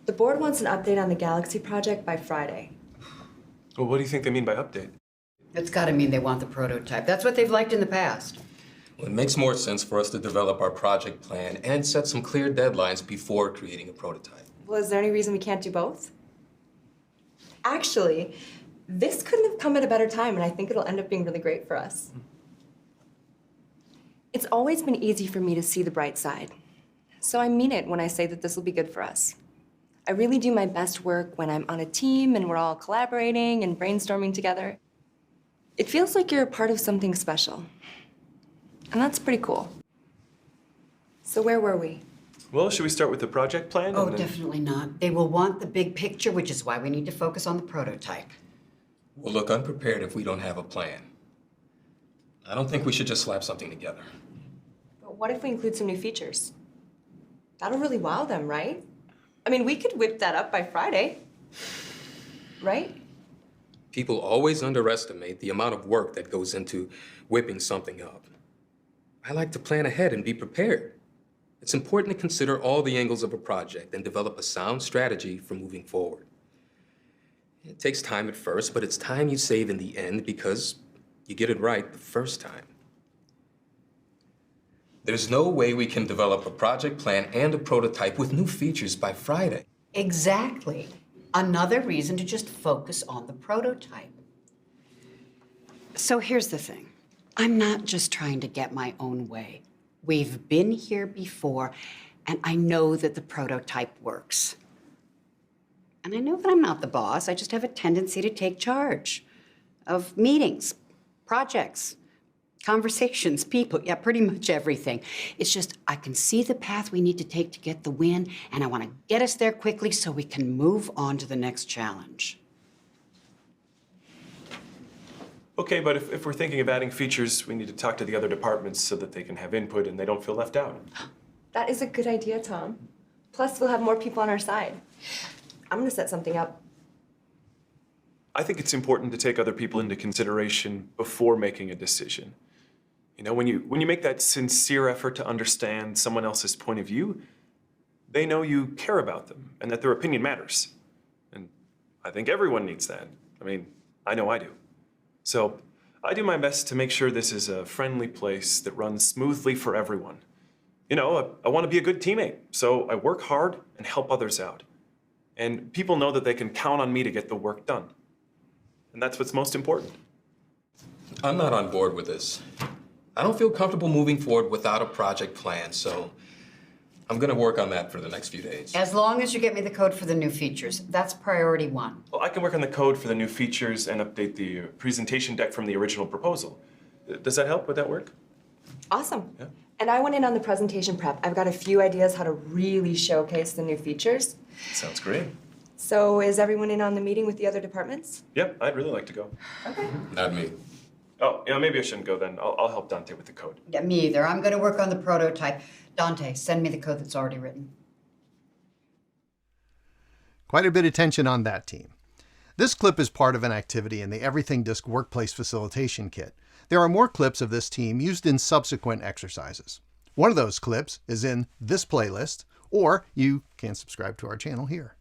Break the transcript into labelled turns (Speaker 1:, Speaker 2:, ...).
Speaker 1: The board wants an update on the Galaxy project by Friday.
Speaker 2: Well, what do you think they mean by update?
Speaker 3: It's got to mean they want the prototype. That's what they've liked in the past.
Speaker 4: Well, it makes more sense for us to develop our project plan and set some clear deadlines before creating a prototype.
Speaker 1: Well, is there any reason we can't do both? Actually, this couldn't have come at a better time, and I think it'll end up being really great for us. It's always been easy for me to see the bright side. So I mean it when I say that this will be good for us. I really do my best work when I'm on a team and we're all collaborating and brainstorming together. It feels like you're a part of something special. And that's pretty cool. So where were we?
Speaker 2: Well, should we start with the project plan?
Speaker 3: Oh, definitely not. They will want the big picture, which is why we need to focus on the prototype.
Speaker 4: We'll look unprepared if we don't have a plan. I don't think we should just slap something together.
Speaker 1: But what if we include some new features? That'll really wow them, right? I mean, we could whip that up by Friday, right?
Speaker 4: People always underestimate the amount of work that goes into whipping something up. I like to plan ahead and be prepared. It's important to consider all the angles of a project and develop a sound strategy for moving forward. It takes time at first, but it's time you save in the end because you get it right the first time. There's no way we can develop a project plan and a prototype with new features by Friday.
Speaker 3: Exactly. Another reason to just focus on the prototype. So here's the thing. I'm not just trying to get my own way. We've been here before, and I know that the prototype works. And I know that I'm not the boss. I just have a tendency to take charge of meetings, projects, conversations, people, yeah, pretty much everything. It's just I can see the path we need to take to get the win, and I want to get us there quickly so we can move on to the next challenge.
Speaker 2: Okay, but if we're thinking of adding features, we need to talk to the other departments so that they can have input and they don't feel left out.
Speaker 1: That is a good idea, Tom. Plus, we'll have more people on our side. I'm gonna set something up.
Speaker 2: I think it's important to take other people into consideration before making a decision. You know, when you make that sincere effort to understand someone else's point of view, they know you care about them and that their opinion matters. And I think everyone needs that. I mean, I know I do. So I do my best to make sure this is a friendly place that runs smoothly for everyone. You know, I want to be a good teammate, so I work hard and help others out. And people know that they can count on me to get the work done. And that's what's most important.
Speaker 4: I'm not on board with this. I don't feel comfortable moving forward without a project plan, so I'm gonna work on that for the next few days.
Speaker 3: As long as you get me the code for the new features, that's priority one.
Speaker 2: Well, I can work on the code for the new features and update the presentation deck from the original proposal. Does that help? Would that work?
Speaker 1: Awesome.
Speaker 2: Yeah.
Speaker 1: And I went in on the presentation prep. I've got a few ideas how to really showcase the new features.
Speaker 2: Sounds great.
Speaker 1: So is everyone in on the meeting with the other departments?
Speaker 2: Yep, I'd really like to go.
Speaker 1: Okay.
Speaker 4: Not me.
Speaker 2: Oh, yeah, maybe I shouldn't go then. I'll help Dante with the code.
Speaker 3: Yeah, me either. I'm going to work on the prototype. Dante, send me the code that's already written.
Speaker 5: Quite a bit of tension on that team. This clip is part of an activity in the Everything DiSC Workplace Facilitation Kit. There are more clips of this team used in subsequent exercises. One of those clips is in this playlist, or you can subscribe to our channel here.